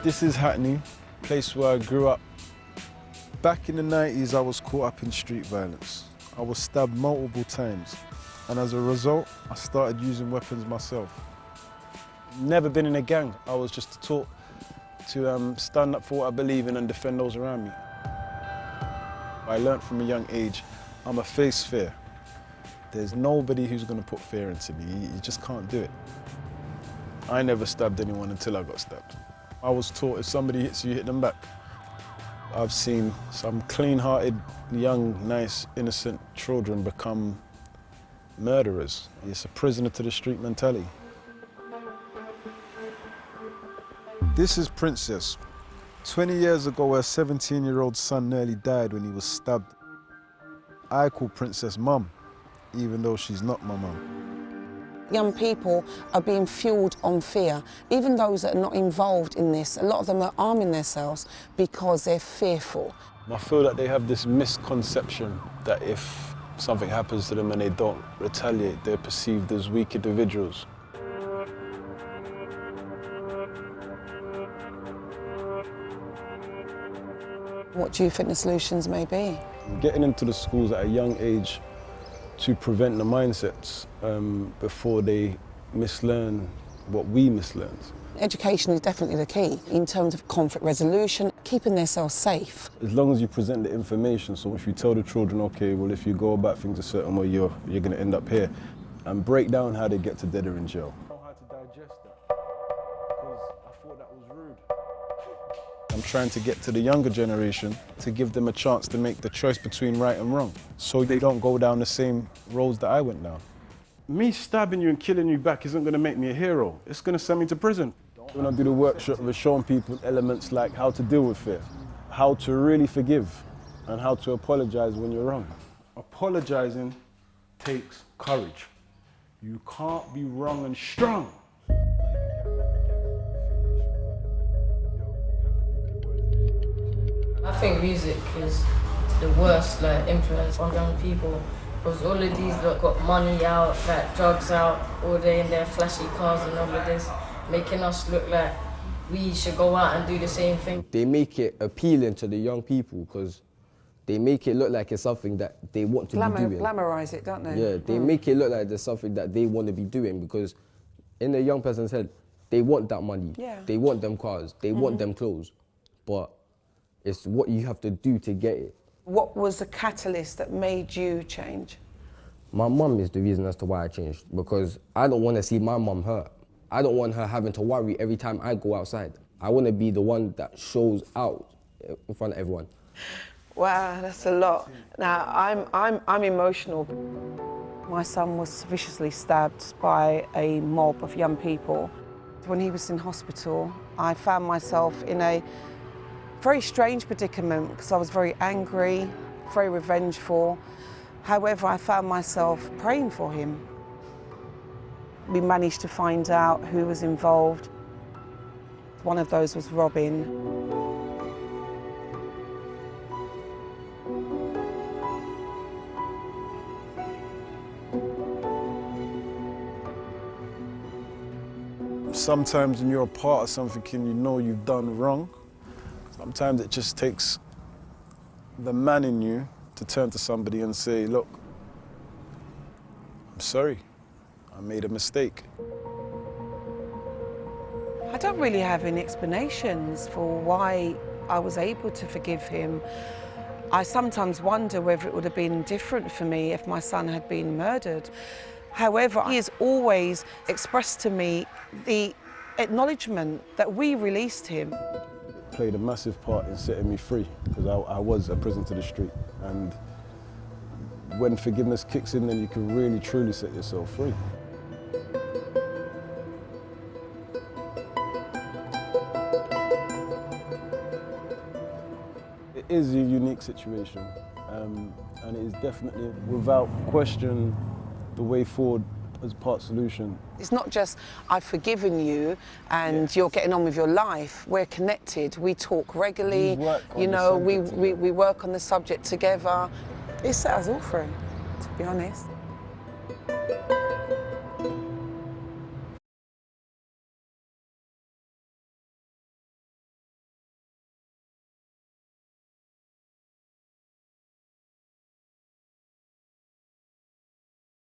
This is Hackney, place where I grew up. Back in the 90s, I was caught up in street violence. I was stabbed multiple times, and as a result, I started using weapons myself. Never been in a gang. I was just taught to stand up for what I believe in and defend those around me. I learned from a young age, I'm a face fear. There's nobody who's going to put fear into me. You just can't do it. I never stabbed anyone until I got stabbed. I was taught if somebody hits you, hit them back. I've seen some clean-hearted, young, nice, innocent children become murderers. It's a prisoner to the street mentality. This is Princess. 20 years ago, her 17-year-old son nearly died when he was stabbed. I call Princess Mum, even though she's not my mum. Young people are being fueled on fear. Even those that are not involved in this, a lot of them are arming themselves because they're fearful. I feel that they have this misconception that if something happens to them and they don't retaliate, they're perceived as weak individuals. What do you think the solutions may be? Getting into the schools at a young age to prevent the mindsets before they mislearn what we mislearned. Education is definitely the key in terms of conflict resolution, keeping themselves safe. As long as you present the information, so if you tell the children, okay, well, if you go about things a certain way, you're going to end up here, and break down how they get to dead or in jail. I don't know how to digest that, because I thought that was rude. I'm trying to get to the younger generation to give them a chance to make the choice between right and wrong, so they don't go down the same roads that I went down. Me stabbing you and killing you back isn't going to make me a hero. It's going to send me to prison. When I do the workshop, we're showing people elements like how to deal with fear, how to really forgive, and how to apologize when you're wrong. Apologizing takes courage. You can't be wrong and strong. I think music is the worst influence on young people, because all of these got money out, drugs out, all day in their flashy cars and all of this, making us look like we should go out and do the same thing. They make it appealing to the young people because they make it look like it's something that they want to be doing. Glamorise it, don't they? Yeah, they make it look like there's something that they want to be doing, because in the young person's head, they want that money, they want them cars, they want them clothes, but it's what you have to do to get it. What was the catalyst that made you change? My mum is the reason as to why I changed, because I don't want to see my mum hurt. I don't want her having to worry every time I go outside. I want to be the one that shows out in front of everyone. Wow, that's a lot. Now, I'm emotional. My son was viciously stabbed by a mob of young people. When he was in hospital, I found myself in a very strange predicament because I was very angry, very revengeful. However, I found myself praying for him. We managed to find out who was involved. One of those was Robyn. Sometimes when you're a part of something and you know you've done wrong, sometimes it just takes the man in you to turn to somebody and say, look, I'm sorry, I made a mistake. I don't really have any explanations for why I was able to forgive him. I sometimes wonder whether it would have been different for me if my son had been murdered. However, he has always expressed to me the acknowledgement that we released him. It played a massive part in setting me free, because I was a prison to the street. And when forgiveness kicks in, then you can really, truly set yourself free. It is a unique situation, and it is definitely, without question, the way forward as part solution. It's not just, I've forgiven you and you're getting on with your life. We're connected, we talk regularly, we work on the subject together. It set us all free, to be honest.